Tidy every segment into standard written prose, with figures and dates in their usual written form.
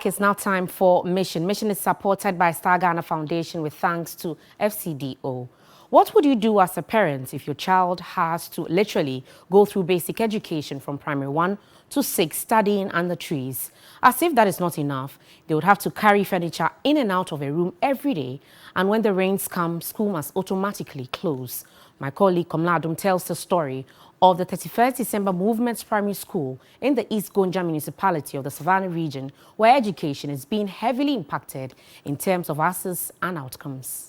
back. It's now time for Mission. Mission is supported by Star Ghana Foundation with thanks to FCDO. What would you do as a parent if your child has to literally go through basic education from primary 1 to 6 studying under trees? As if that is not enough, they would have to carry furniture in and out of a room every day, and when the rains come, school must automatically close. My colleague Komladum tells the story of the 31st December Movement Primary School in the East Goja municipality of the Savannah region, where education is being heavily impacted in terms of access and outcomes.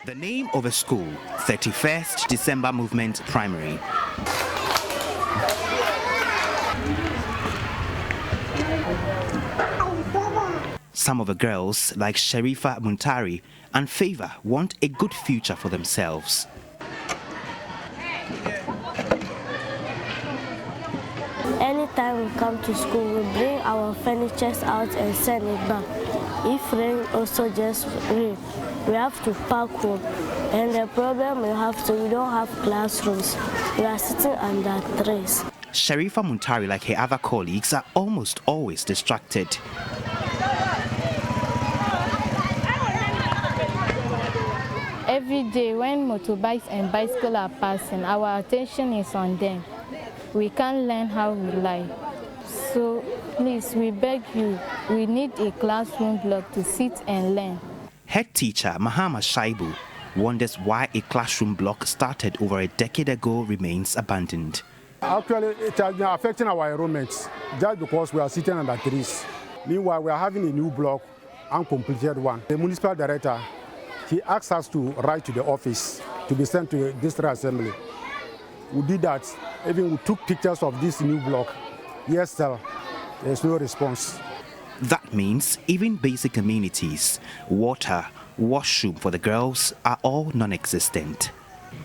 The name of a school, 31st December Movement Primary. Some of the girls, like Sharifa Muntari and Favor, want a good future for themselves. Anytime we come to school, we bring our furniture out and send it back. If rain also just rain, we have to pack home. And the problem we don't have classrooms. We are sitting under trees. Sharifa Muntari, like her other colleagues, are almost always distracted. Every day when motorbikes and bicycles are passing, our attention is on them. We can't learn how we like. So please, we beg you, we need a classroom block to sit and learn. Head teacher Mahama Shaibu wonders why a classroom block started over a decade ago remains abandoned. Actually, it has been affecting our enrollment just because we are sitting under trees. Meanwhile, we are having a new block, uncompleted one. The municipal director, he asked us to write to the office to be sent to the district assembly. We did that. Even we took pictures of this new block. Yes, sir, there's no response. That means even basic amenities, water, washroom for the girls are all non-existent.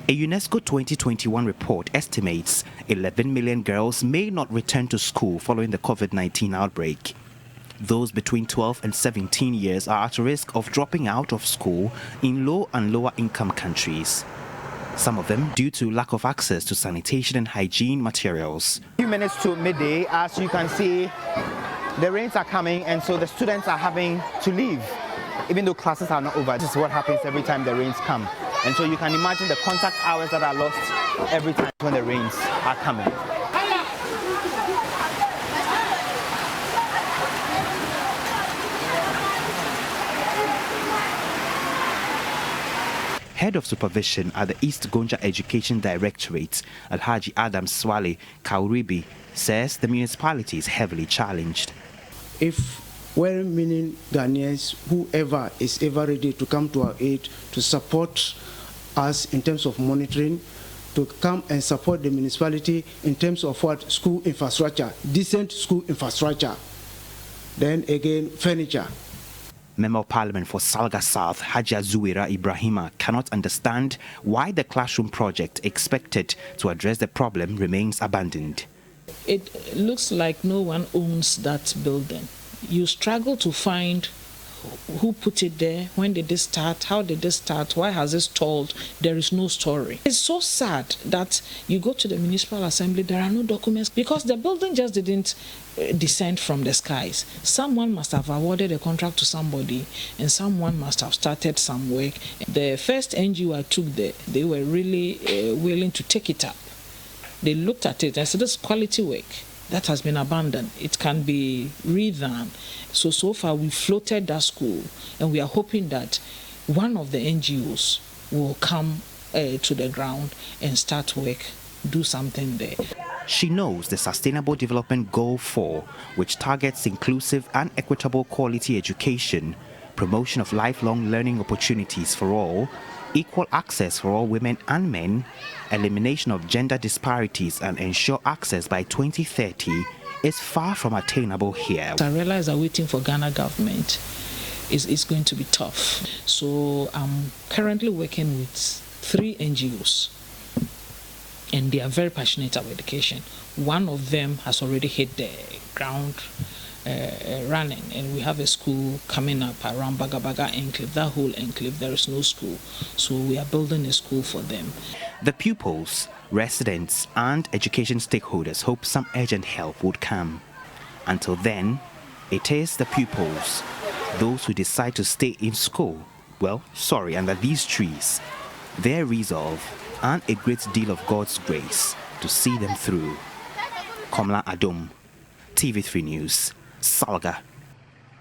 A UNESCO 2021 report estimates 11 million girls may not return to school following the COVID-19 outbreak. Those between 12 and 17 years are at risk of dropping out of school in low and lower income countries. Some of them due to lack of access to sanitation and hygiene materials. A few minutes to midday, as you can see, the rains are coming and so the students are having to leave, even though classes are not over. This is what happens every time the rains come. And so you can imagine the contact hours that are lost every time when the rains are coming. Head of Supervision at the East Goja Education Directorate, Alhaji Adam Swale Kauribi, says the municipality is heavily challenged. If well-meaning Ghanaians, whoever is ever ready to come to our aid to support us in terms of monitoring, to come and support the municipality in terms of what? School infrastructure, decent school infrastructure, then again furniture. Member of Parliament for Salga South, Hajia Zuwira Ibrahima, cannot understand why the classroom project expected to address the problem remains abandoned. It looks like no one owns that building. You struggle to find who put it there, when did it start, how did it start, why has it stalled? There is no story. It's so sad that you go to the municipal assembly, there are no documents because the building just didn't descend from the skies. Someone must have awarded a contract to somebody and someone must have started some work. The first NGO I took there, they were really willing to take it up. They looked at it and said, this is quality work. That has been abandoned. It can be redone. So far we floated that school and we are hoping that one of the NGOs will come to the ground and start work, do something there. She knows the Sustainable Development Goal 4, which targets inclusive and equitable quality education, promotion of lifelong learning opportunities for all, equal access for all women and men, elimination of gender disparities and ensure access by 2030 is far from attainable here. I realize that waiting for Ghana government is going to be tough. So I'm currently working with 3 NGOs and they are very passionate about education. One of them has already hit the ground running, and we have a school coming up around Bagabaga enclave. That whole enclave, there is no school, so we are building a school for them. The pupils, residents and education stakeholders hope some urgent help would come. Until then, It is the pupils, those who decide to stay in school, under these trees, their resolve and a great deal of God's grace to see them through. Komla Adom, TV3 News, Salga.